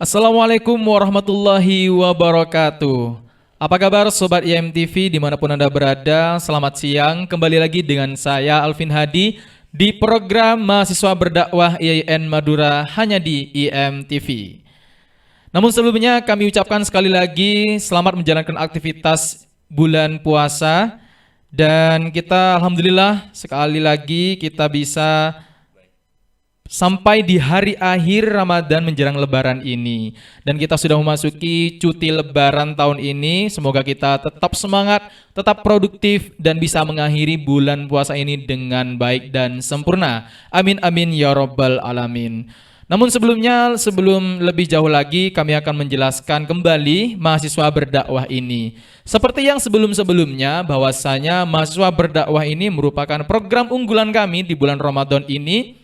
Assalamualaikum warahmatullahi wabarakatuh. Apa kabar Sobat IMTV dimanapun Anda berada? Selamat siang, kembali lagi dengan saya Alvin Hadi di program Mahasiswa Berdakwah IAIN Madura hanya di IMTV. Namun sebelumnya kami ucapkan sekali lagi selamat menjalankan aktivitas bulan puasa. Dan kita alhamdulillah sekali lagi kita bisa sampai di hari akhir Ramadan menjelang Lebaran ini. Dan kita sudah memasuki cuti Lebaran tahun ini. Semoga kita tetap semangat, tetap produktif, dan bisa mengakhiri bulan puasa ini dengan baik dan sempurna. Amin amin ya rabbal alamin. Namun sebelumnya, sebelum lebih jauh lagi, kami akan menjelaskan kembali mahasiswa berdakwah ini. Seperti yang sebelum-sebelumnya, bahwasanya mahasiswa berdakwah ini merupakan program unggulan kami di bulan Ramadan ini,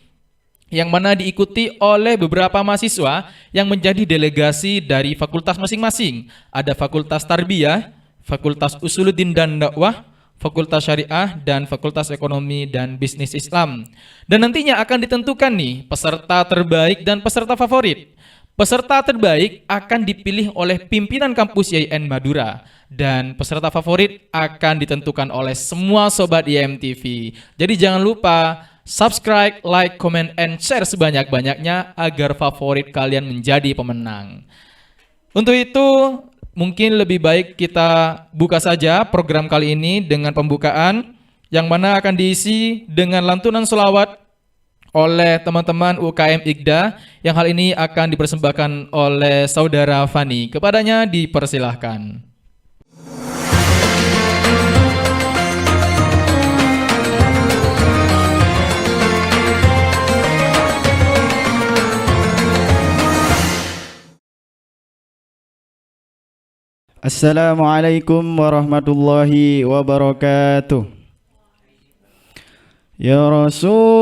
yang mana diikuti oleh beberapa mahasiswa yang menjadi delegasi dari fakultas masing-masing. Ada Fakultas Tarbiyah, Fakultas Usuluddin dan Dakwah, Fakultas Syariah, dan Fakultas Ekonomi dan Bisnis Islam. Dan nantinya akan ditentukan nih peserta terbaik dan peserta favorit. Peserta terbaik akan dipilih oleh pimpinan kampus IAIN Madura. Dan peserta favorit akan ditentukan oleh semua Sobat IMTV. Jadi jangan lupa subscribe, like, comment, and share sebanyak-banyaknya agar favorit kalian menjadi pemenang. Untuk itu, mungkin lebih baik kita buka saja program kali ini dengan pembukaan yang mana akan diisi dengan lantunan sholawat oleh teman-teman UKM IGDA yang hal ini akan dipersembahkan oleh Saudara Fani. Kepadanya dipersilahkan. Assalamualaikum warahmatullahi wabarakatuh. Ya Rasulullah,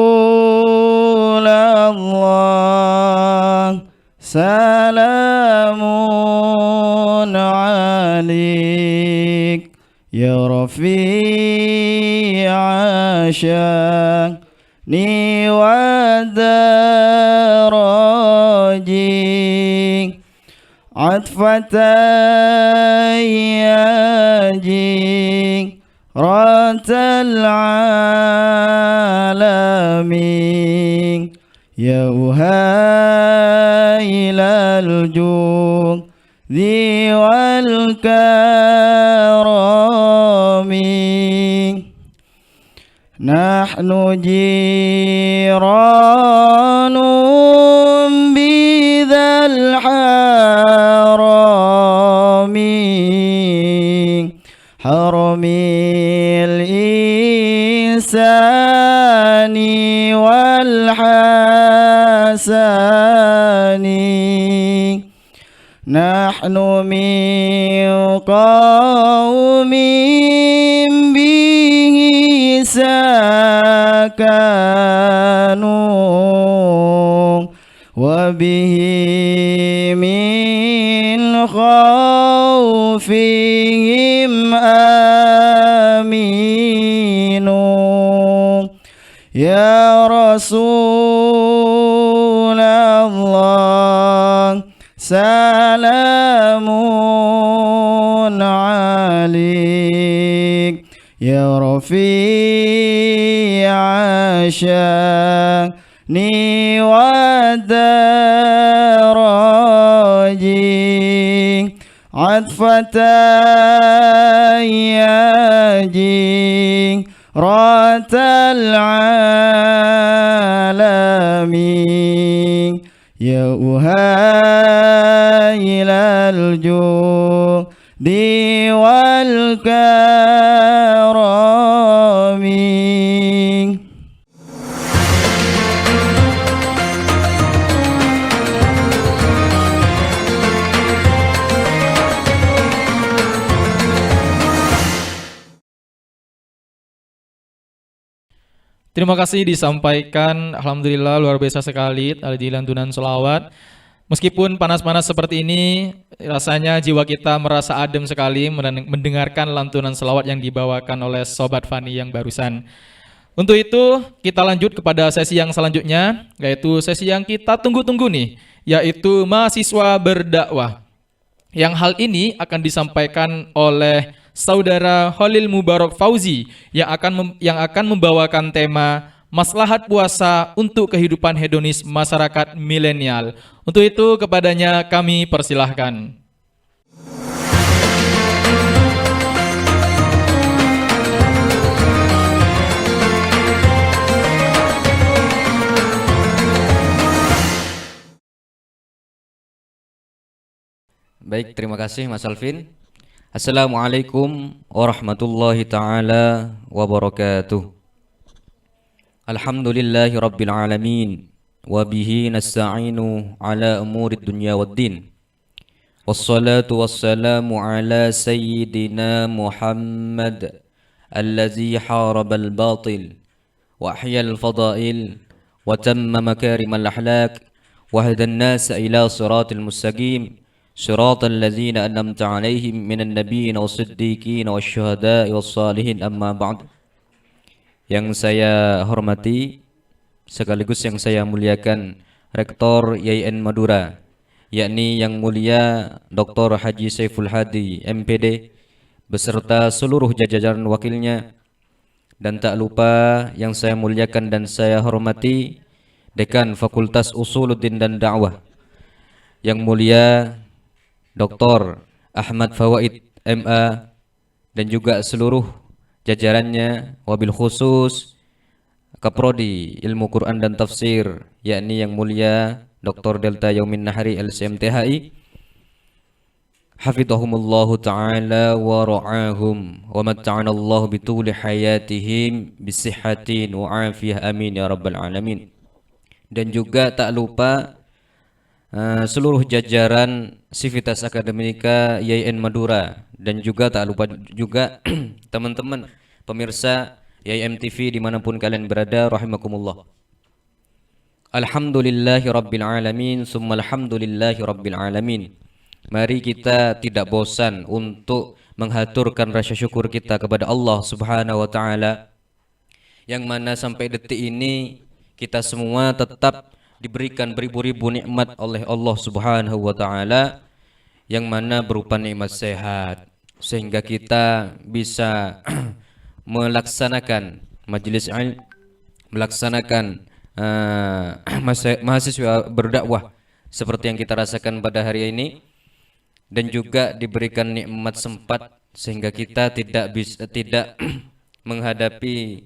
salamun alik. Ya Rafi'a sya'ni wa daraji. عطفة ياجي رات العالمين يا أهيل الجود ذي والكرم نحن جيران بذا الحرم حرم الإنسان والحسن نحن من قوم به سكنوا وبه من خوفهم آمنوا يا رسول الله سلام عليك يا رفيع شأني ودرجي عطفة ياجي رات العالمين يا أهيل الجود والكرم. Terima kasih disampaikan, alhamdulillah luar biasa sekali di lantunan sholawat. Meskipun panas-panas seperti ini, rasanya jiwa kita merasa adem sekali mendengarkan lantunan sholawat yang dibawakan oleh Sobat Fani yang barusan. Untuk itu, kita lanjut kepada sesi yang selanjutnya, yaitu sesi yang kita tunggu-tunggu nih, yaitu mahasiswa berdakwah. Yang hal ini akan disampaikan oleh Saudara Khalil Mubarak Fauzi yang akan membawakan tema Maslahat Puasa untuk Kehidupan Hedonis Masyarakat Milenial. Untuk itu kepadanya kami persilahkan. Baik, terima kasih Mas Alvin. Assalamualaikum warahmatullahi taala wabarakatuh. Alhamdulillahi rabbil alamin wa bihi nasta'inu ala umurid dunya waddin. Wassalatu wassalamu ala sayyidina Muhammad allazi harabal batil wa ahyal fadail wa tamma makarimal akhlaq wa hadan nasa ila siratil mustaqim صراط الذين أنعمت عليهم من النبيين والصديقين والشهداء والصالحين أما بعد. Yang saya hormati sekaligus yang saya muliakan Rektor YIN Madura, yakni Yang Mulia Dr. Haji Saiful Hadi MPD beserta seluruh jajaran wakilnya, dan tak lupa yang saya muliakan dan saya hormati Dekan Fakultas Usuluddin dan Dakwah Yang Mulia Dr. Ahmad Fawaid MA dan juga seluruh jajarannya, wabil khusus Kaprodi Ilmu Quran dan Tafsir yakni Yang Mulia Dr. Delta Yaumin Nahri LCMTHI, hafidhahumullahu ta'ala wa ra'ahum wa matta'anallahu bituli hayatihim bisihhatin wa afiyah, amin ya rabbal alamin. Dan juga tak lupa seluruh jajaran Sivitas Akademika YIN Madura, dan juga tak lupa juga teman-teman pemirsa YIM TV dimanapun kalian berada, rahimakumullah. Alhamdulillahi rabbil alamin, summa alhamdulillahi rabbil alamin. Mari kita tidak bosan untuk menghaturkan rasa syukur kita kepada Allah Subhanahu wa taala, yang mana sampai detik ini kita semua tetap diberikan beribu-ribu nikmat oleh Allah Subhanahu wa taala, yang mana berupa nikmat sehat sehingga kita bisa melaksanakan majelis ilmu, melaksanakan mahasiswa berdakwah seperti yang kita rasakan pada hari ini, dan juga diberikan nikmat sempat sehingga kita tidak menghadapi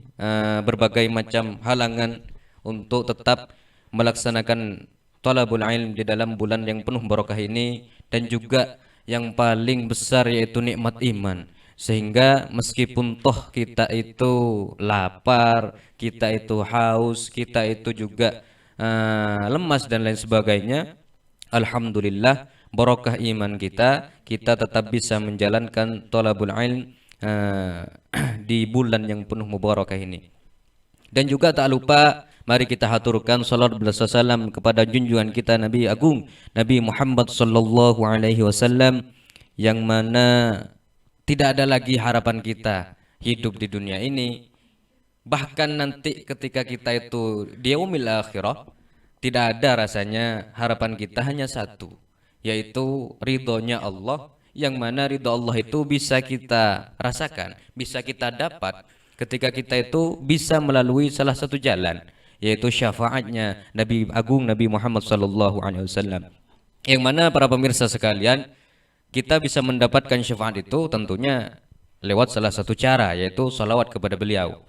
berbagai macam halangan untuk tetap melaksanakan talabul ilm di dalam bulan yang penuh barakah ini, dan juga yang paling besar yaitu nikmat iman, sehingga meskipun toh kita itu lapar, kita itu haus, kita itu juga lemas dan lain sebagainya, alhamdulillah barakah iman kita tetap bisa menjalankan talabul ilm di bulan yang penuh mubarakah ini. Dan juga tak lupa mari kita haturkan salat bersalam kepada junjungan kita Nabi Agung Nabi Muhammad sallallahu alaihi wasallam, yang mana tidak ada lagi harapan kita hidup di dunia ini, bahkan nanti ketika kita itu di yaumil akhirah tidak ada rasanya. Harapan kita hanya satu, yaitu ridhonya Allah, yang mana ridho Allah itu bisa kita rasakan, bisa kita dapat ketika kita itu bisa melalui salah satu jalan, yaitu syafaatnya Nabi Agung Nabi Muhammad sallallahu alaihi wasallam, yang mana para pemirsa sekalian, kita bisa mendapatkan syafaat itu tentunya lewat salah satu cara, yaitu salawat kepada beliau.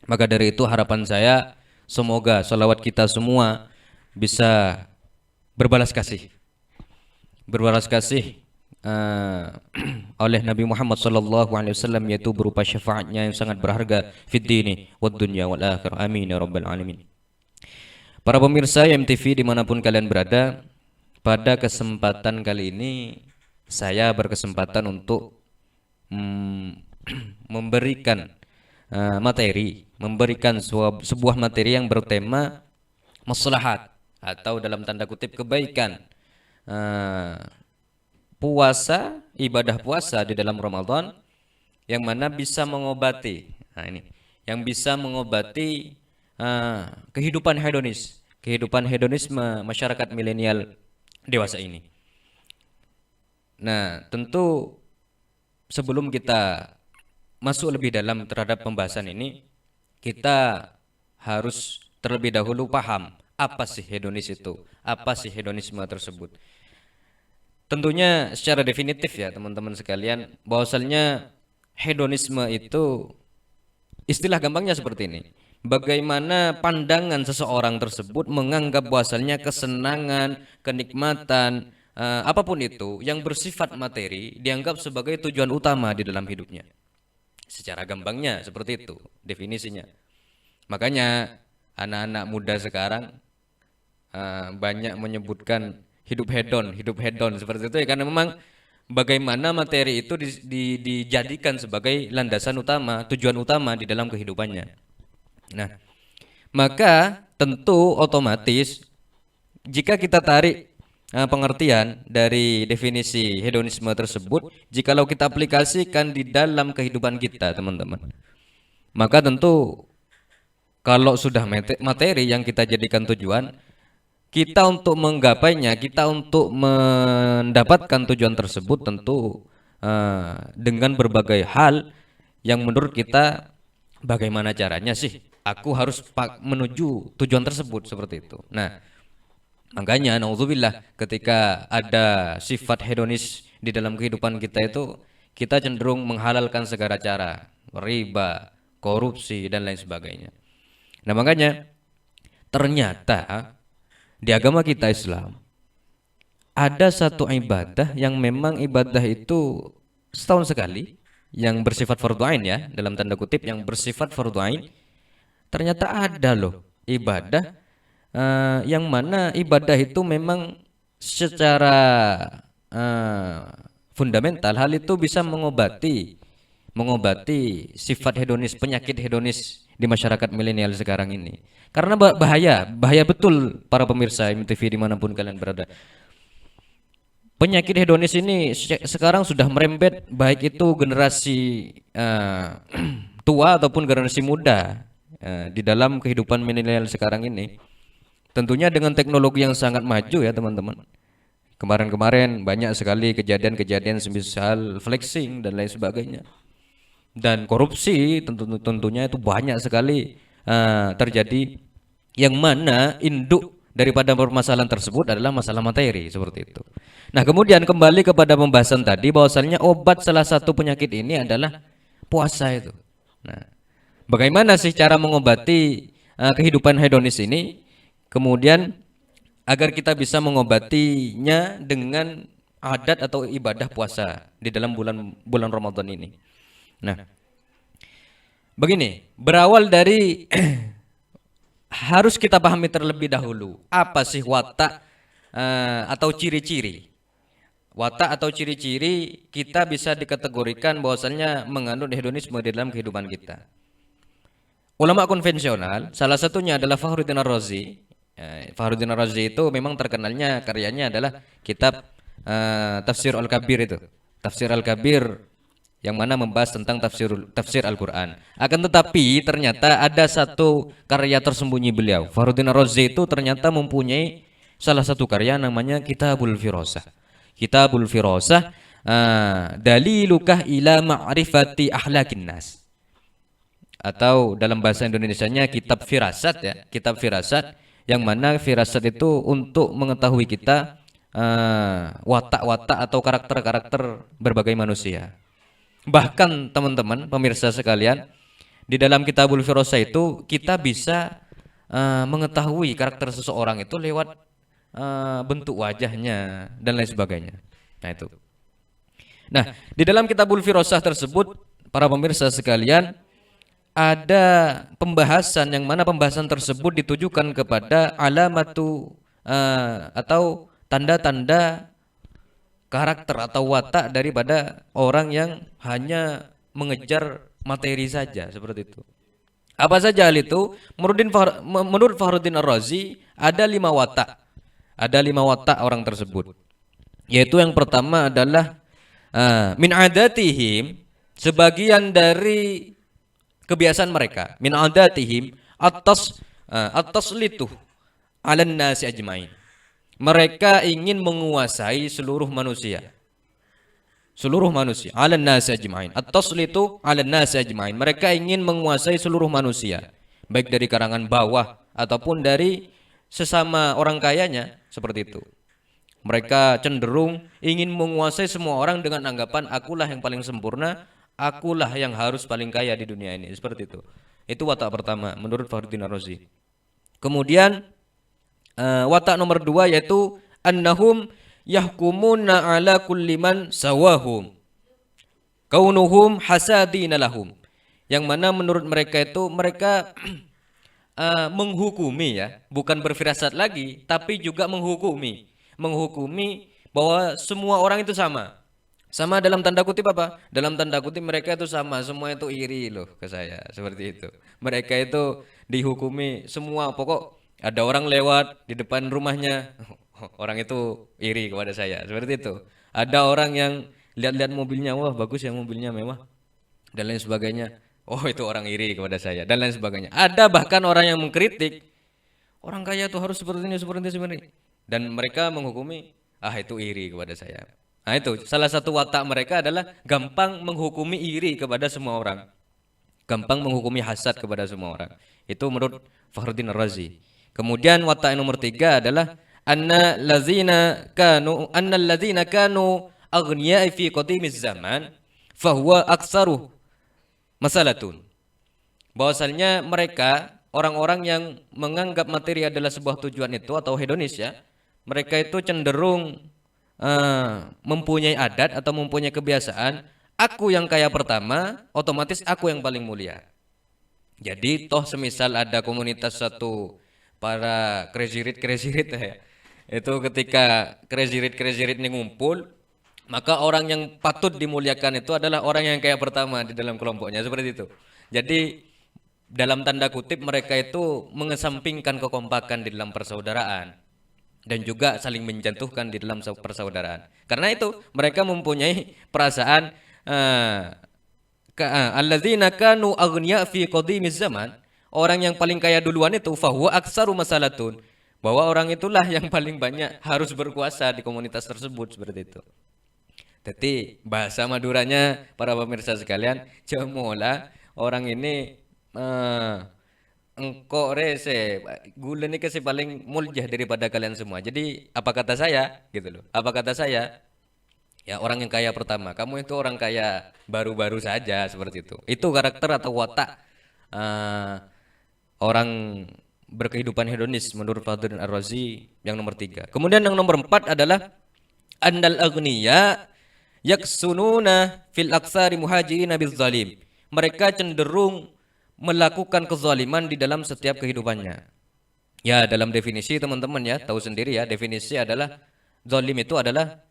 Maka dari itu harapan saya, semoga salawat kita semua bisa berbalas kasih oleh Nabi Muhammad sallallahu alaihi wasallam, yaitu berupa syafaatnya yang sangat berharga fid dini wad dunya wal akhirah, amin ya rabbal alamin. Para pemirsa YMTV dimanapun kalian berada, pada kesempatan kali ini saya berkesempatan untuk memberikan sebuah materi yang bertema maslahat, atau dalam tanda kutip kebaikan puasa, ibadah puasa di dalam Ramadan, yang mana bisa mengobati, yang bisa mengobati kehidupan hedonisme masyarakat milenial dewasa ini. Nah, tentu sebelum kita masuk lebih dalam terhadap pembahasan ini, kita harus terlebih dahulu paham apa sih hedonis itu, apa sih hedonisme tersebut. Tentunya secara definitif ya teman-teman sekalian, bahwasannya hedonisme itu istilah gampangnya seperti ini. Bagaimana pandangan seseorang tersebut menganggap bahwasannya kesenangan, kenikmatan, apapun itu yang bersifat materi dianggap sebagai tujuan utama di dalam hidupnya. Secara gampangnya seperti itu definisinya. Makanya anak-anak muda sekarang banyak menyebutkan hidup hedon seperti itu ya, karena memang bagaimana materi itu dijadikan sebagai landasan utama, tujuan utama di dalam kehidupannya. Nah, maka tentu otomatis jika kita tarik pengertian dari definisi hedonisme tersebut, jikalau kita aplikasikan di dalam kehidupan kita, teman-teman, maka tentu kalau sudah materi yang kita jadikan tujuan, kita untuk menggapainya, kita untuk mendapatkan tujuan tersebut tentu dengan berbagai hal yang menurut kita bagaimana caranya sih aku harus menuju tujuan tersebut seperti itu. Nah, makanya naudzubillah ketika ada sifat hedonis di dalam kehidupan kita itu, kita cenderung menghalalkan segala cara, riba, korupsi dan lain sebagainya. Nah, makanya ternyata di agama kita Islam ada satu ibadah yang memang ibadah itu setahun sekali yang bersifat fardhu ain ya, dalam tanda kutip yang bersifat fardhu ain. Ternyata ada loh ibadah yang mana ibadah itu memang secara fundamental hal itu bisa mengobati sifat hedonis, penyakit hedonis di masyarakat milenial sekarang ini. Karena bahaya betul para pemirsa MTV dimanapun kalian berada. Penyakit hedonis ini sekarang sudah merembet baik itu generasi tua ataupun generasi muda di dalam kehidupan milenial sekarang ini. Tentunya dengan teknologi yang sangat maju ya teman-teman. Kemarin-kemarin banyak sekali kejadian-kejadian semisal flexing dan lain sebagainya. Dan korupsi tentunya itu banyak sekali terjadi, yang mana induk daripada permasalahan tersebut adalah masalah materi seperti itu. Nah, kemudian kembali kepada pembahasan tadi bahwasannya obat salah satu penyakit ini adalah puasa itu. Nah, bagaimana sih cara mengobati kehidupan hedonis ini? Kemudian agar kita bisa mengobatinya dengan adat atau ibadah puasa di dalam bulan Ramadan ini. Nah, begini, berawal dari harus kita pahami terlebih dahulu apa sih watak atau ciri-ciri. Watak atau ciri-ciri kita bisa dikategorikan bahwasannya mengandung hedonisme di dalam kehidupan kita. Ulama konvensional, salah satunya adalah Fakhruddin Ar-Razi. Fakhruddin Ar-Razi itu memang terkenalnya karyanya adalah kitab Tafsir Al-Kabir itu. Tafsir Al-Kabir yang mana membahas tentang tafsir Al-Quran. Akan tetapi ternyata ada satu karya tersembunyi beliau. Fakhruddin Ar-Razi itu ternyata mempunyai salah satu karya namanya Kitabul Firasah. Kitabul Firasah dalilukah ila ma'rifati ahlakin nas. Atau dalam bahasa Indonesianya kitab firasat ya, kitab firasat, yang mana firasat itu untuk mengetahui kita watak-watak atau karakter-karakter berbagai manusia. Bahkan teman-teman pemirsa sekalian, di dalam Kitabul Firasah itu kita bisa mengetahui karakter seseorang itu lewat bentuk wajahnya dan lain sebagainya. Nah itu. Nah, di dalam Kitabul Firasah tersebut para pemirsa sekalian ada pembahasan yang mana pembahasan tersebut ditujukan kepada alamatu atau tanda-tanda karakter atau watak daripada orang yang hanya mengejar materi saja seperti itu. Apa saja hal itu? Menurut Fakhruddin Ar-Razi ada 5 watak. Ada 5 watak orang tersebut. Yaitu yang pertama adalah min adatihim, sebagian dari kebiasaan mereka, min adatihim atas litu 'alan nasi ajmain. mereka ingin menguasai seluruh manusia. Seluruh manusia, 'alan nasi ajma'in. At-taslitu 'alan nasi ajma'in. Mereka ingin menguasai seluruh manusia, baik dari kalangan bawah ataupun dari sesama orang kayanya, seperti itu. Mereka cenderung ingin menguasai semua orang dengan anggapan akulah yang paling sempurna, akulah yang harus paling kaya di dunia ini, seperti itu. Itu watak pertama menurut Fakhruddin Ar-Razi. Kemudian watak nomor dua yaitu annahum yahkumuna ala kulli man sawahum kaunuhum hasadina lahum. Yang mana menurut mereka itu mereka menghukumi, ya, bukan berfirasat lagi, tapi juga menghukumi bahwa semua orang itu sama. Sama dalam tanda kutip apa? Dalam tanda kutip mereka itu sama, semua itu iri loh ke saya, seperti itu. Mereka itu dihukumi semua, pokok ada orang lewat di depan rumahnya, orang itu iri kepada saya, seperti itu. Ada orang yang lihat-lihat mobilnya, wah bagus ya mobilnya, mewah, dan lain sebagainya. Oh itu orang iri kepada saya, dan lain sebagainya. Ada bahkan orang yang mengkritik, orang kaya tuh harus seperti ini, seperti ini, seperti ini. Dan mereka menghukumi, itu iri kepada saya. Nah itu, salah satu watak mereka adalah gampang menghukumi iri kepada semua orang. Gampang menghukumi hasad kepada semua orang. Itu menurut Fakhruddin Ar-Razi. Kemudian watak yang nomor tiga adalah annal ladzina kanu aghniya'i fi qadimiz zaman fahuwa aksaruh masalatun. Bahwasannya mereka orang-orang yang menganggap materi adalah sebuah tujuan itu atau hedonis, ya, mereka itu cenderung mempunyai adat atau mempunyai kebiasaan, aku yang kaya pertama, otomatis aku yang paling mulia. Jadi toh semisal ada komunitas satu para crazy rich ya, itu ketika crazy rich ini ngumpul, maka orang yang patut dimuliakan itu adalah orang yang kaya pertama di dalam kelompoknya, seperti itu. Jadi dalam tanda kutip mereka itu mengesampingkan kekompakan di dalam persaudaraan dan juga saling menjatuhkan di dalam persaudaraan. Karena itu mereka mempunyai perasaan alladzina kanu aghniya fi qadimiz zaman, orang yang paling kaya duluan itu fahuwa aksaru masalatun, bahwa orang itulah yang paling banyak harus berkuasa di komunitas tersebut, seperti itu. Jadi bahasa Maduranya para pemirsa sekalian, cemola orang ini engkau rese gula ini kasih paling mulia daripada kalian semua. Jadi apa kata saya gitu loh. Apa kata saya? Ya orang yang kaya pertama, kamu itu orang kaya baru-baru saja, seperti itu. Itu karakter atau watak orang berkehidupan hedonis menurut Fakhruddin Ar-Razi yang nomor tiga. Kemudian yang nomor empat adalah annal aghniya yaksununa fil aksari muhajirin bil zalim. Mereka cenderung melakukan kezaliman di dalam setiap kehidupannya. Ya, dalam definisi teman-teman ya, tahu sendiri ya, definisi adalah zalim itu adalah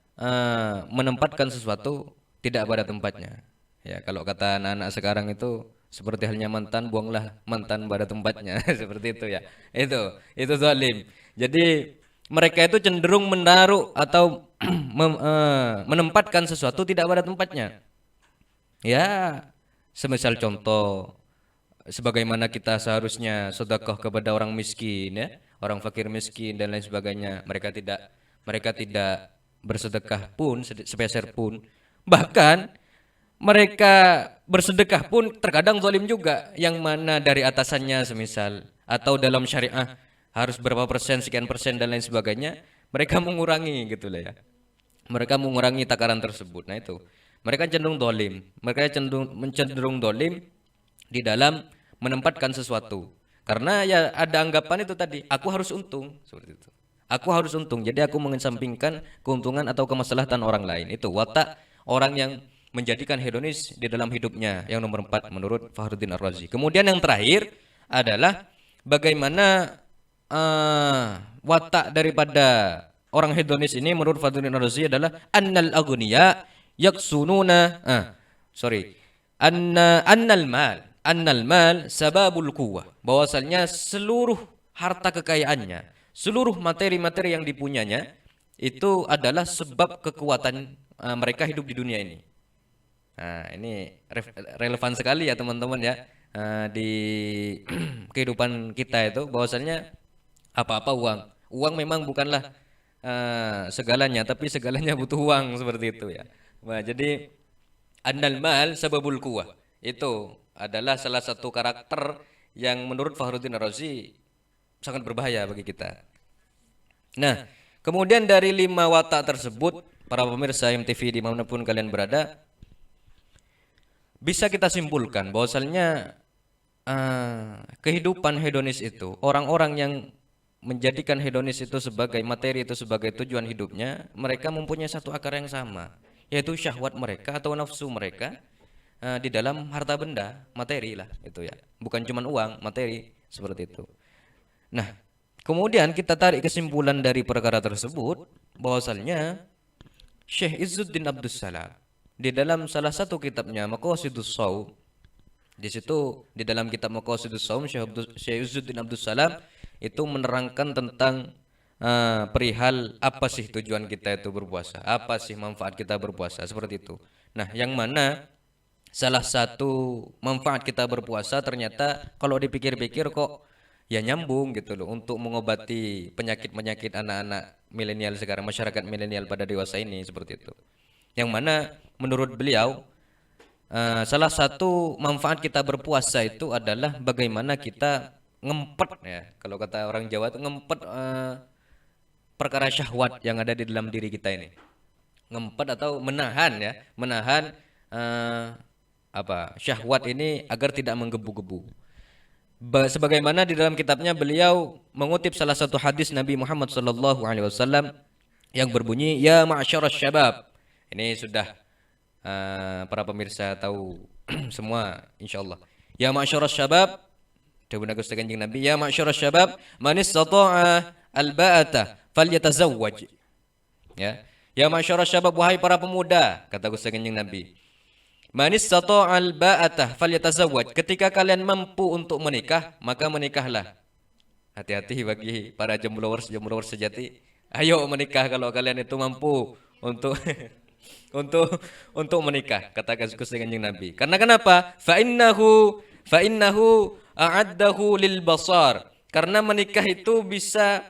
menempatkan sesuatu tidak pada tempatnya. Ya, kalau kata anak-anak sekarang itu seperti halnya mantan, buanglah mantan pada tempatnya, seperti itu ya. Itu zalim. Jadi mereka itu cenderung menaruh atau menempatkan sesuatu tidak pada tempatnya. Ya, semisal contoh, sebagaimana kita seharusnya sedekah kepada orang miskin, ya, orang fakir miskin dan lain sebagainya, mereka tidak bersedekah pun sepeser pun. Bahkan mereka bersedekah pun terkadang zalim juga, yang mana dari atasannya semisal atau dalam syariah harus berapa persen, sekian persen dan lain sebagainya, mereka mengurangi gitu lah ya. Mereka mengurangi takaran tersebut. Nah itu, mereka cenderung zalim. Mereka cenderung zalim di dalam menempatkan sesuatu. Karena ya ada anggapan itu tadi, aku harus untung, seperti itu. Aku harus untung, jadi aku mengesampingkan keuntungan atau kemaslahatan orang lain. Itu watak orang yang menjadikan hedonis di dalam hidupnya, yang nomor 4 menurut Fakhruddin Ar-Razi. Kemudian yang terakhir adalah bagaimana watak daripada orang hedonis ini menurut Fakhruddin Ar-Razi adalah annal aghniya yaksununa annal mal sababul quwwah, bahwasanya seluruh harta kekayaannya, seluruh materi-materi yang dipunyanya itu adalah sebab kekuatan mereka hidup di dunia ini. Nah, ini relevan sekali ya teman-teman ya, di kehidupan kita itu, bahwasanya apa-apa uang memang bukanlah segalanya, tapi segalanya butuh uang seperti itu ya. Nah, jadi annal mal sababul quwwah itu adalah salah satu karakter yang menurut Fakhruddin Ar-Razi sangat berbahaya bagi kita. Nah, kemudian dari 5 watak tersebut, para pemirsa MTV dimanapun kalian berada, bisa kita simpulkan bahwasannya kehidupan hedonis itu, orang-orang yang menjadikan hedonis itu sebagai materi itu sebagai tujuan hidupnya, mereka mempunyai satu akar yang sama, yaitu syahwat mereka atau nafsu mereka di dalam harta benda, materi lah itu ya. Bukan cuma uang, materi seperti itu. Nah, kemudian kita tarik kesimpulan dari perkara tersebut bahwasannya Syekh Izzuddin Abdus Salam di dalam salah satu kitabnya Maqasidus Shaum, di situ di dalam kitab Maqasidus Shaum Syekh Izzuddin Abdus Salam itu menerangkan tentang perihal apa sih tujuan kita itu berpuasa, apa sih manfaat kita berpuasa, seperti itu. Nah, yang mana salah satu manfaat kita berpuasa ternyata kalau dipikir-pikir kok ya nyambung gitu loh, untuk mengobati penyakit-penyakit anak-anak milenial sekarang, masyarakat milenial pada dewasa ini, seperti itu. Yang mana menurut beliau salah satu manfaat kita berpuasa itu adalah bagaimana kita ngempet ya, kalau kata orang Jawa itu ngempet perkara syahwat yang ada di dalam diri kita ini. Ngempet atau menahan ya, menahan syahwat ini agar tidak menggebu-gebu. Sebagaimana di dalam kitabnya beliau mengutip salah satu hadis Nabi Muhammad SAW yang berbunyi, ya ma'syaras syabab. Ini sudah para pemirsa tahu semua insyaallah. Ya ma'syaras syabab, dawuh Gusti Kanjeng Nabi, ya ma'syaras syabab, man istata'a al-ba'ata falyatazawwaj. Ya. Ya ma'syaras syabab, wahai para pemuda, kata Gusti Kanjeng Nabi, man istata'a al-ba'ata falyatazawwaj. Ketika kalian mampu untuk menikah, maka menikahlah. Hati-hati bagi para jombloers sejati. Ayo menikah kalau kalian itu mampu untuk untuk menikah, kata Gusti Kanjeng Nabi. Karena kenapa? Fa innahu a'addahu lil basar. Karena menikah itu bisa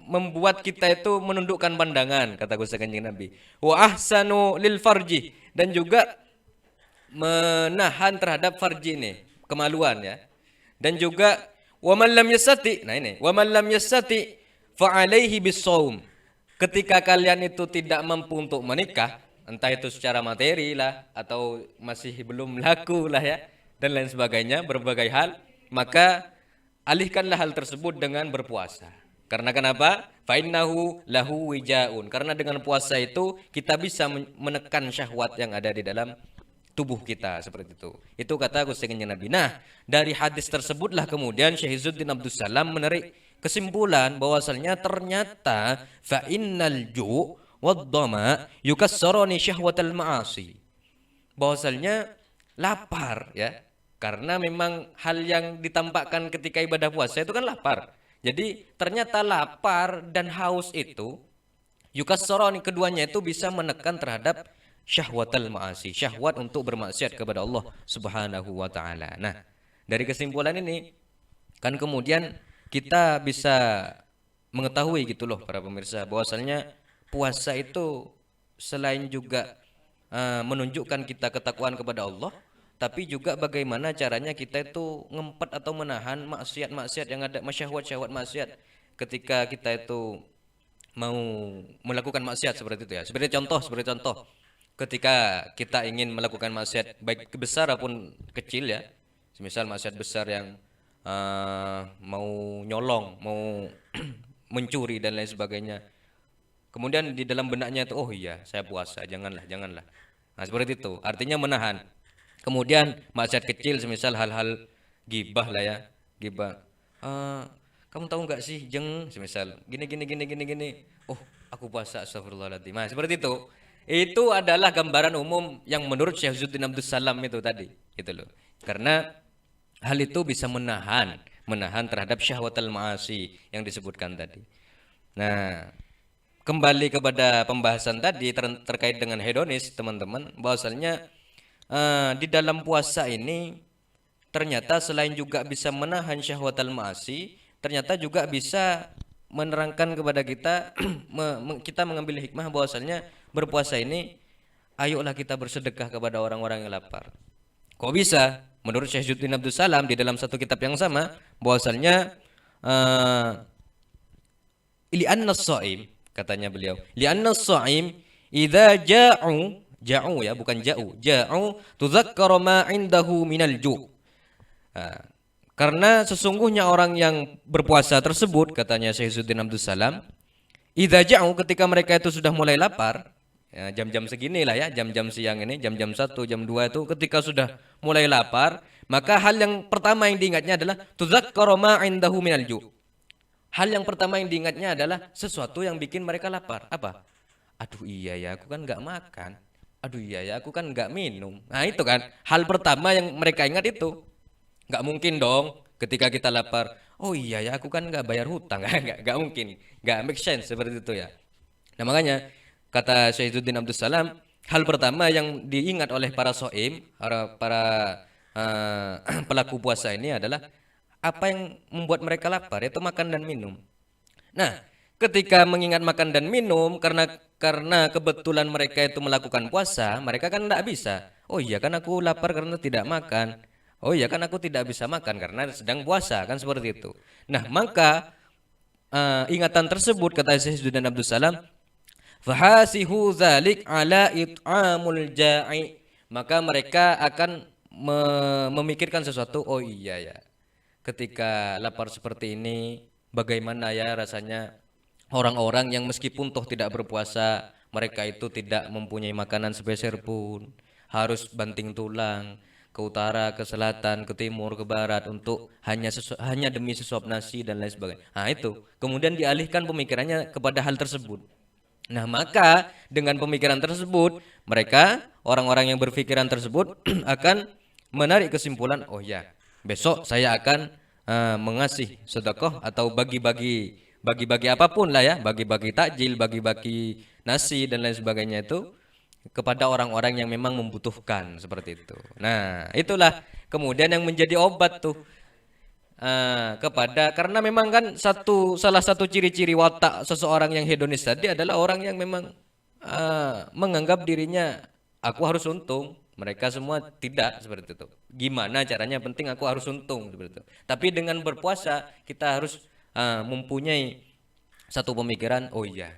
membuat kita itu menundukkan pandangan, kata Gusti Kanjeng Nabi. Wa ahsanu lil farji, dan juga menahan terhadap farji ini, kemaluan ya. Dan juga wa man lam yastati, nah ini, wa man lam yastati fa alaihi bisawm. Ketika kalian itu tidak mampu untuk menikah, entah itu secara materi lah atau masih belum laku lah ya, dan lain sebagainya, berbagai hal, maka alihkanlah hal tersebut dengan berpuasa. Karena kenapa? Fa'innahu lahu wijaun. Karena dengan puasa itu kita bisa menekan syahwat yang ada di dalam tubuh kita, seperti itu. Itu kata Gusti Kanjeng Nabi. Nah, dari hadis tersebutlah kemudian Syekh Izzuddin Abdus Salam menarik kesimpulan bahwasalnya ternyata fa innal ju' wad-dhama yukassarani syahwatal ma'asi. Bahwasalnya lapar ya. Karena memang hal yang ditampakkan ketika ibadah puasa itu kan lapar. Jadi ternyata lapar dan haus itu yukassarani, keduanya itu bisa menekan terhadap syahwatal ma'asi, syahwat untuk bermaksiat kepada Allah Subhanahu wa taala. Nah, dari kesimpulan ini kan kemudian kita bisa mengetahui gitu loh para pemirsa, bahwasannya puasa itu selain juga menunjukkan kita ketakwaan kepada Allah, tapi juga bagaimana caranya kita itu ngempet atau menahan maksiat-maksiat yang ada, syahwat-syahwat maksiat ketika kita itu mau melakukan maksiat, seperti itu ya. Seperti contoh, ketika kita ingin melakukan maksiat baik besar maupun kecil ya, semisal maksiat besar yang mau nyolong, mau mencuri dan lain sebagainya. Kemudian di dalam benaknya itu, oh iya saya puasa, janganlah. Nah seperti itu, artinya menahan. Kemudian maksiat kecil semisal hal-hal gibah lah ya, gibah. Kamu tahu nggak sih jeng, semisal gini. Oh aku puasa, astagfirullahaladzim. Nah seperti itu. Itu adalah gambaran umum yang menurut Syekh Izzuddin Abdus Salam itu tadi, gitu loh. Karena hal itu bisa menahan terhadap syahwatul ma'asi yang disebutkan tadi. Nah, kembali kepada pembahasan tadi terkait dengan hedonis, teman-teman, bahwasannya di dalam puasa ini ternyata selain juga bisa menahan syahwatul ma'asi, ternyata juga bisa menerangkan kepada kita kita mengambil hikmah bahwasannya berpuasa ini ayolah kita bersedekah kepada orang-orang yang lapar. Kok bisa? Menurut Syekh Izzuddin Abdus Salam di dalam satu kitab yang sama bahwasannya li'anna as-shaim, katanya beliau, li'anna as-shaim idza ja'u ya, bukan ja'u tudzakkara ma 'indahu minal ju'. Karena sesungguhnya orang yang berpuasa tersebut, katanya Syekh Izzuddin Abdus Salam, idza ja'u, ketika mereka itu sudah mulai lapar, ya, jam-jam segini lah ya, jam-jam siang ini, jam-jam 1, jam 2 itu ketika sudah mulai lapar, maka hal yang pertama yang diingatnya adalah tudzakkara ma 'indahu minal ju'. Hal yang pertama yang diingatnya adalah sesuatu yang bikin mereka lapar. Apa? Aduh iya ya, aku kan nggak makan. Aduh iya ya, aku kan nggak minum. Nah itu kan, hal pertama yang mereka ingat itu. Nggak mungkin dong ketika kita lapar. Oh iya ya, aku kan nggak bayar hutang. Nggak mungkin. Nggak make sense seperti itu ya. Nah makanya, kata Syekh Izzuddin Abdus Salam, hal pertama yang diingat oleh para soim, para pelaku puasa ini adalah apa yang membuat mereka lapar, yaitu makan dan minum. Nah, ketika mengingat makan dan minum, karena kebetulan mereka itu melakukan puasa, mereka kan tidak bisa. Oh iya kan aku lapar karena tidak makan. Oh iya kan aku tidak bisa makan karena sedang puasa, kan seperti itu. Nah, maka ingatan tersebut, kata Syekh Izzuddin Abdus Salam, fahasihu dzalik ala it'amul ja'i, maka mereka akan memikirkan sesuatu. Oh iya ya, ketika lapar seperti ini, bagaimana ya rasanya orang-orang yang meskipun toh tidak berpuasa, mereka itu tidak mempunyai makanan sepeser pun, harus banting tulang ke utara, ke selatan, ke timur, ke barat untuk hanya demi sesuap nasi dan lain sebagainya. Nah itu, kemudian dialihkan pemikirannya kepada hal tersebut. Nah maka dengan pemikiran tersebut, mereka, orang-orang yang berpikiran tersebut akan menarik kesimpulan, oh ya, besok saya akan mengasih sedekah atau bagi-bagi apapun lah ya, bagi-bagi takjil, bagi-bagi nasi dan lain sebagainya itu kepada orang-orang yang memang membutuhkan, seperti itu. Nah, itulah kemudian yang menjadi obat tuh karena memang kan salah satu ciri-ciri watak seseorang yang hedonis tadi adalah orang yang memang menganggap dirinya aku harus untung. Mereka semua tidak seperti itu. Gimana caranya? Penting aku harus untung seperti itu. Tapi dengan berpuasa kita harus mempunyai satu pemikiran. Oh iya,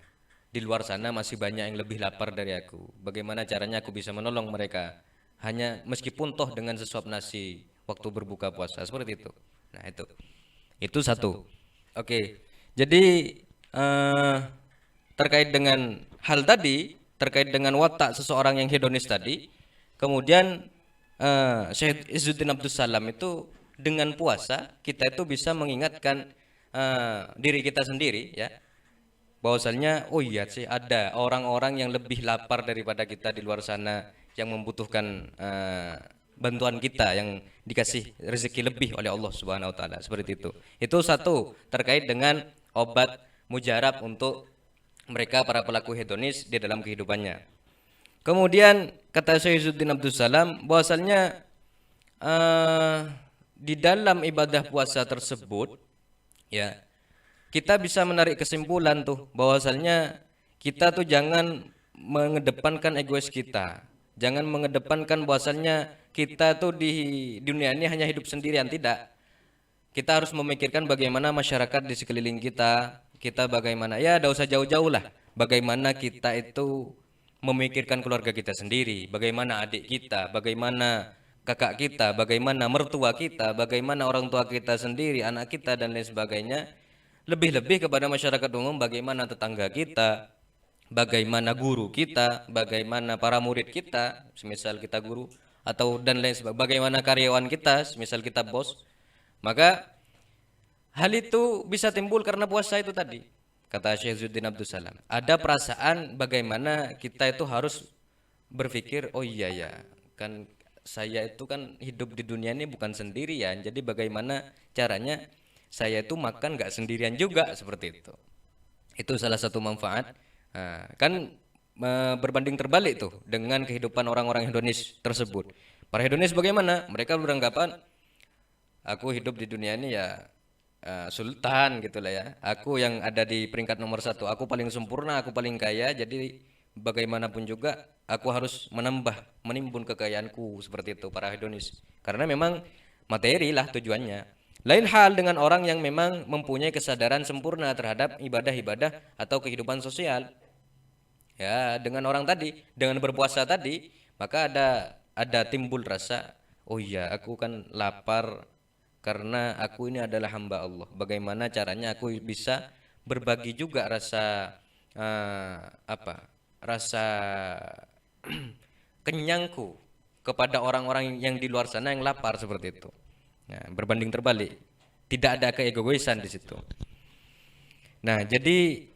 di luar sana masih banyak yang lebih lapar dari aku. Bagaimana caranya aku bisa menolong mereka? Hanya meskipun toh dengan sesuap nasi waktu berbuka puasa, seperti itu. Nah itu satu. Oke. Jadi terkait dengan hal tadi, terkait dengan watak seseorang yang hedonis tadi. Kemudian Syekh Izzuddin Abdus Salam itu dengan puasa kita itu bisa mengingatkan diri kita sendiri ya, bahwasannya oh iya sih ada orang-orang yang lebih lapar daripada kita di luar sana yang membutuhkan bantuan kita, yang dikasih rezeki lebih oleh Allah Subhanahu wa taala, seperti itu. Itu satu terkait dengan obat mujarab untuk mereka para pelaku hedonis di dalam kehidupannya. Kemudian kata Syekh Izzuddin Abdus Salam bahwasannya di dalam ibadah puasa tersebut ya, kita bisa menarik kesimpulan tuh bahwasannya kita tuh jangan mengedepankan egois kita. Jangan mengedepankan bahwasannya kita tuh di dunia ini hanya hidup sendirian, tidak. Kita harus memikirkan bagaimana masyarakat di sekeliling kita, bagaimana, ya tidak usah jauh-jauh lah, bagaimana kita itu memikirkan keluarga kita sendiri, bagaimana adik kita, bagaimana kakak kita, bagaimana mertua kita, bagaimana orang tua kita sendiri, anak kita dan lain sebagainya. Lebih-lebih kepada masyarakat umum, bagaimana tetangga kita, bagaimana guru kita, bagaimana para murid kita, semisal kita guru, atau dan lain sebagainya, bagaimana karyawan kita, semisal kita bos. Maka hal itu bisa timbul karena puasa itu tadi. Kata Syekh Izzuddin Abdus Salam, ada perasaan bagaimana kita itu harus berpikir, oh iya ya, kan saya itu kan hidup di dunia ini bukan sendirian, jadi bagaimana caranya saya itu makan gak sendirian juga, seperti itu. Itu salah satu manfaat. Kan berbanding terbalik tuh dengan kehidupan orang-orang hedonis tersebut. Para hedonis bagaimana? Mereka beranggapan aku hidup di dunia ini ya sultan gitulah ya. Aku yang ada di peringkat nomor 1. Aku paling sempurna, aku paling kaya. Jadi bagaimanapun juga aku harus menimbun kekayaanku seperti itu para hedonis. Karena memang materi lah tujuannya. Lain hal dengan orang yang memang mempunyai kesadaran sempurna terhadap ibadah-ibadah atau kehidupan sosial. Ya, dengan orang tadi, dengan berpuasa tadi, maka ada timbul rasa, oh iya, aku kan lapar karena aku ini adalah hamba Allah. Bagaimana caranya aku bisa berbagi juga rasa rasa kenyangku kepada orang-orang yang di luar sana yang lapar seperti itu. Nah, berbanding terbalik, tidak ada keegoisan di situ. Nah, jadi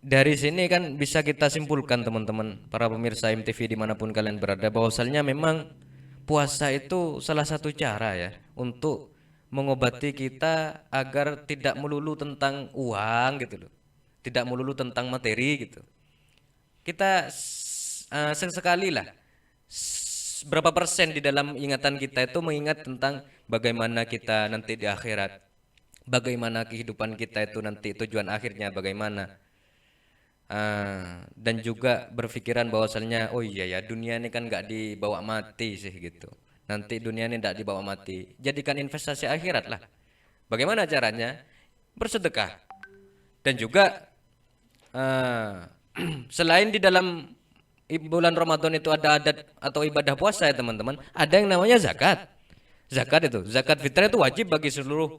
dari sini kan bisa kita simpulkan teman-teman para pemirsa MTV dimanapun kalian berada, bahwasannya memang puasa itu salah satu cara ya untuk mengobati kita agar tidak melulu tentang uang gitu loh, tidak melulu tentang materi gitu. Kita sesekali lah berapa persen di dalam ingatan kita itu mengingat tentang bagaimana kita nanti di akhirat, bagaimana kehidupan kita itu nanti tujuan akhirnya bagaimana. Dan juga berpikiran bahwasannya oh iya ya dunia ini kan nggak dibawa mati sih gitu, nanti dunia ini nggak dibawa mati, jadikan investasi akhirat lah. Bagaimana caranya? Bersedekah. Dan juga selain di dalam bulan Ramadan itu ada adat atau ibadah puasa ya teman-teman, ada yang namanya zakat. Zakat fitrah itu wajib bagi seluruh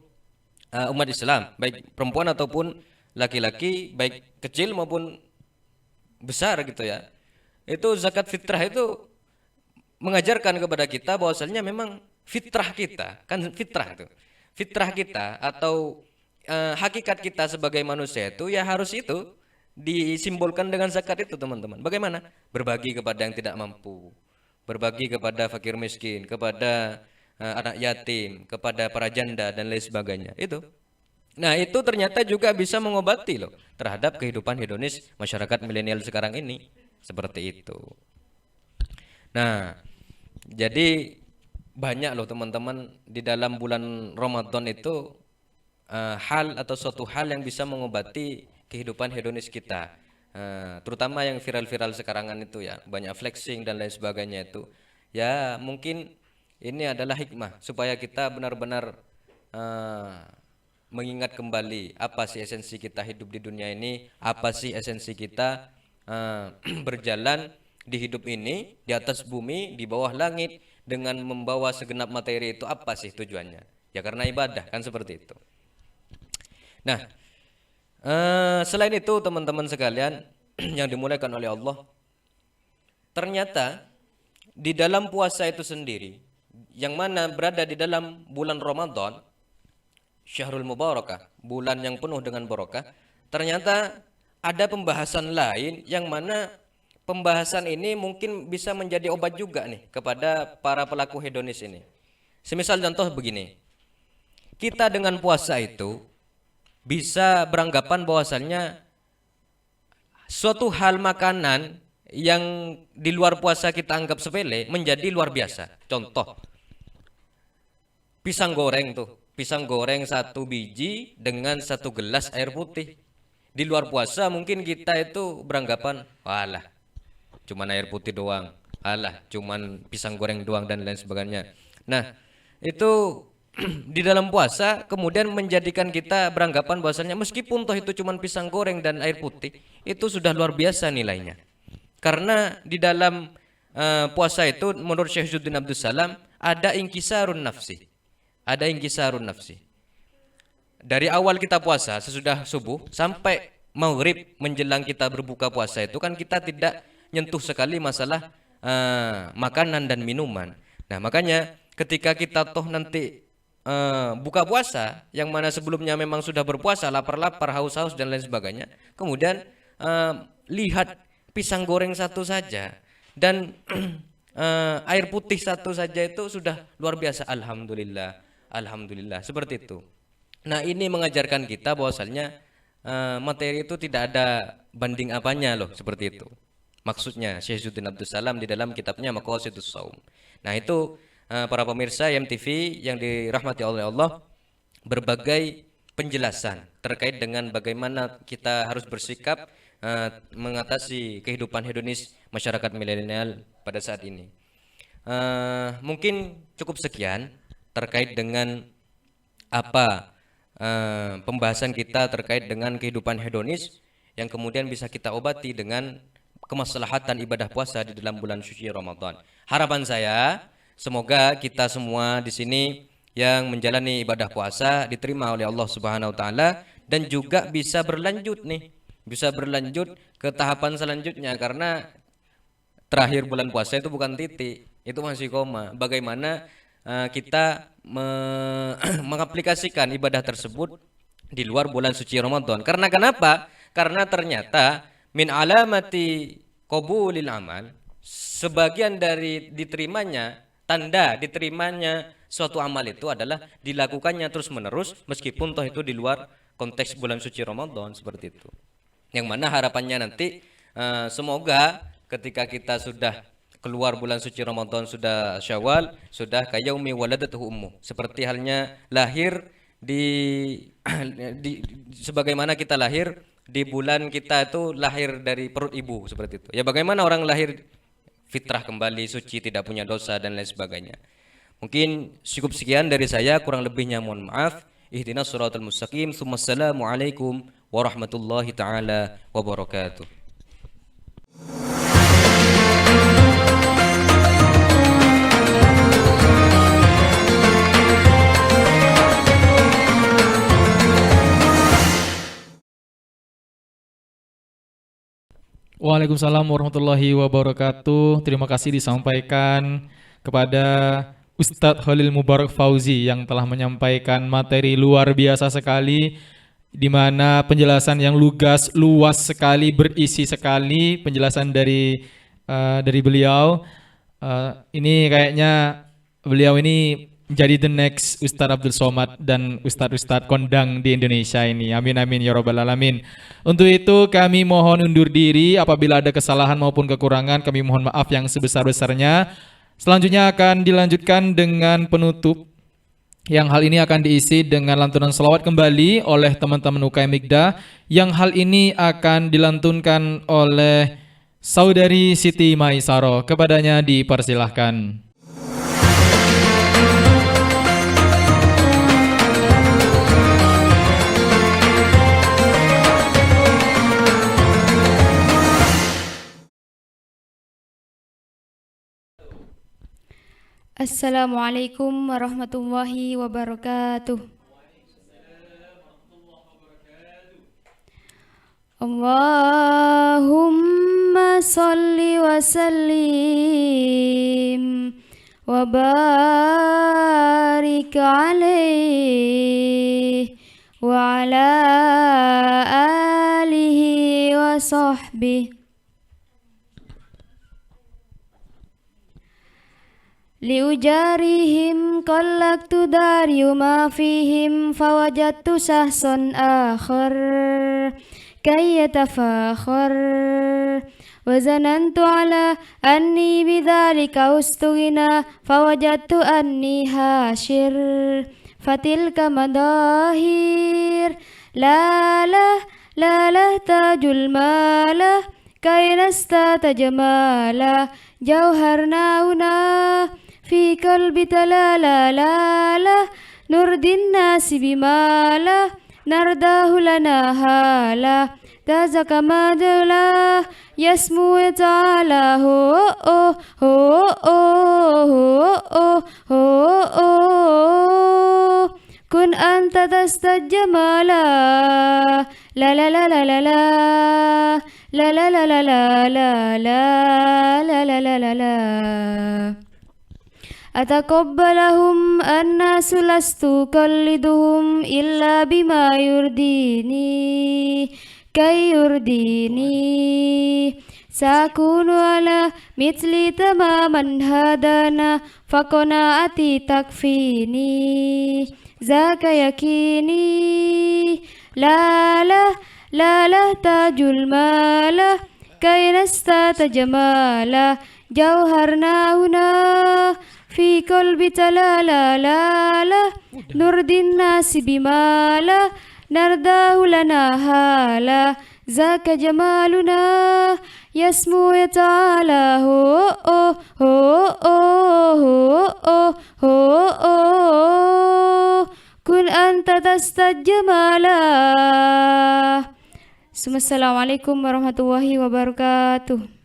umat Islam, baik perempuan ataupun laki-laki, baik kecil maupun besar gitu ya. Itu zakat fitrah itu mengajarkan kepada kita bahwasannya memang fitrah kita, kan fitrah itu. Fitrah kita atau hakikat kita sebagai manusia itu ya harus itu disimbolkan dengan zakat itu teman-teman. Bagaimana? Berbagi kepada yang tidak mampu, berbagi kepada fakir miskin, kepada anak yatim, kepada para janda dan lain sebagainya. Itu. Nah itu ternyata juga bisa mengobati loh terhadap kehidupan hedonis masyarakat milenial sekarang ini. Seperti itu. Nah jadi banyak loh teman-teman di dalam bulan Ramadan itu hal atau suatu hal yang bisa mengobati kehidupan hedonis kita. Terutama yang viral-viral sekarangan itu ya, banyak flexing dan lain sebagainya itu. Ya mungkin ini adalah hikmah supaya kita benar-benar mengingat kembali apa sih esensi kita hidup di dunia ini, apa sih esensi kita berjalan di hidup ini, di atas bumi, di bawah langit, dengan membawa segenap materi itu apa sih tujuannya? Ya karena ibadah, kan seperti itu. Nah, selain itu teman-teman sekalian yang dimuliakan oleh Allah, ternyata di dalam puasa itu sendiri, yang mana berada di dalam bulan Ramadan, Syahrul Mubarakah, bulan yang penuh dengan barakah, ternyata ada pembahasan lain yang mana pembahasan ini mungkin bisa menjadi obat juga nih kepada para pelaku hedonis ini. Semisal contoh begini, kita dengan puasa itu bisa beranggapan bahwasannya suatu hal makanan yang di luar puasa kita anggap sepele menjadi luar biasa. Contoh, pisang goreng tuh. Pisang goreng 1 biji dengan 1 gelas air putih. Di luar puasa mungkin kita itu beranggapan, walah, cuman air putih doang, alah, cuman pisang goreng doang dan lain sebagainya. Nah, itu di dalam puasa kemudian menjadikan kita beranggapan bahwasanya meskipun toh itu cuman pisang goreng dan air putih, itu sudah luar biasa nilainya. Karena di dalam puasa itu menurut Syekh Izzuddin Abdus Salam ada inkisarun nafsi. Ada inkisarun nafsi. Dari awal kita puasa sesudah subuh sampai maghrib menjelang kita berbuka puasa itu kan kita tidak nyentuh sekali masalah makanan dan minuman. Nah makanya ketika kita toh nanti buka puasa yang mana sebelumnya memang sudah berpuasa, lapar-lapar, haus-haus dan lain sebagainya, kemudian lihat pisang goreng 1 saja dan air putih 1 saja itu sudah luar biasa. Alhamdulillah. Alhamdulillah, seperti itu. Nah ini mengajarkan kita bahwasannya materi itu tidak ada banding apanya loh, seperti itu. Maksudnya Syekh Izzuddin Abdus Salam di dalam kitabnya Maqasidus Shaum. Nah itu para pemirsa MTV yang dirahmati oleh Allah, berbagai penjelasan terkait dengan bagaimana kita harus bersikap mengatasi kehidupan hedonis masyarakat milenial pada saat ini. Mungkin cukup sekian terkait dengan apa pembahasan kita terkait dengan kehidupan hedonis yang kemudian bisa kita obati dengan kemaslahatan ibadah puasa di dalam bulan suci Ramadan. Harapan saya semoga kita semua di sini yang menjalani ibadah puasa diterima oleh Allah Subhanahu wa taala dan juga bisa berlanjut ke tahapan selanjutnya, karena terakhir bulan puasa itu bukan titik, itu masih koma. Bagaimana kita mengaplikasikan ibadah tersebut di luar bulan suci Ramadan. Karena kenapa? Karena ternyata min alamati qabulil amal, sebagian dari tanda diterimanya suatu amal itu adalah dilakukannya terus menerus meskipun toh itu di luar konteks bulan suci Ramadan, seperti itu. Yang mana harapannya nanti semoga ketika kita sudah keluar bulan suci Ramadan, sudah Syawal, sudah kayaumi waladatuhu ummu, seperti halnya lahir sebagaimana kita lahir di bulan kita itu lahir dari perut ibu, seperti itu. Ya, bagaimana orang lahir fitrah kembali, suci, tidak punya dosa dan lain sebagainya. Mungkin cukup sekian dari saya, kurang lebihnya mohon maaf. Ihdinas siratal mustaqim. Assalamualaikum warahmatullahi taala wabarakatuh. Waalaikumsalam warahmatullahi wabarakatuh. Terima kasih disampaikan kepada Ustadz Khalil Mubarak Fauzi yang telah menyampaikan materi luar biasa sekali, di mana penjelasan yang lugas, luas sekali, berisi sekali penjelasan dari beliau. Ini kayaknya beliau ini jadi the next Ustadz Abdul Somad dan Ustadz kondang di Indonesia ini. Amin amin ya rabbal alamin. Untuk itu kami mohon undur diri. Apabila ada kesalahan maupun kekurangan, kami mohon maaf yang sebesar-besarnya. Selanjutnya akan dilanjutkan dengan penutup, yang hal ini akan diisi dengan lantunan selawat kembali oleh teman-teman UKM Mikda, yang hal ini akan dilantunkan oleh Saudari Siti Maisaro. Kepadanya dipersilahkan. Assalamualaikum warahmatullahi wabarakatuh. Allahumma salli wa sallim wa barik alaihi wa ala alihi wa sahbihi. Liujarihim qallaktu dari ma fihim fawajadtu sahsan akhar kay yatafakhar wa zanantu ala anni bidzalika ustughina fawajadtu anni hashir fatilka madahir la tajul malah kay nasta tajamala jauharnauna fi qalbi talalala nurdin nasi bimala nardahu lana hala tazaka madala yasmu ta'ala ho oh ho oh ho oh ho kun anta tastajamala la la la la la la la la la la la la la la la la la la ataqabbalahum annasu lastu kalliduhum illa bima yurdini kay yurdini sakunu ala mitli tamaman hadana faqanaati takfini zaka yakini la tajul malah kay nasta tajamala jauharna huna في قلبي تلالا لا لا نرضي الناس بما لا نرضاه لنا هالا ذاك جمالنا يسمو يتعالى هو أو هو أو هو أو هو أو كن أنت تستجمالا. Assalamualaikum warahmatullahi wabarakatuh.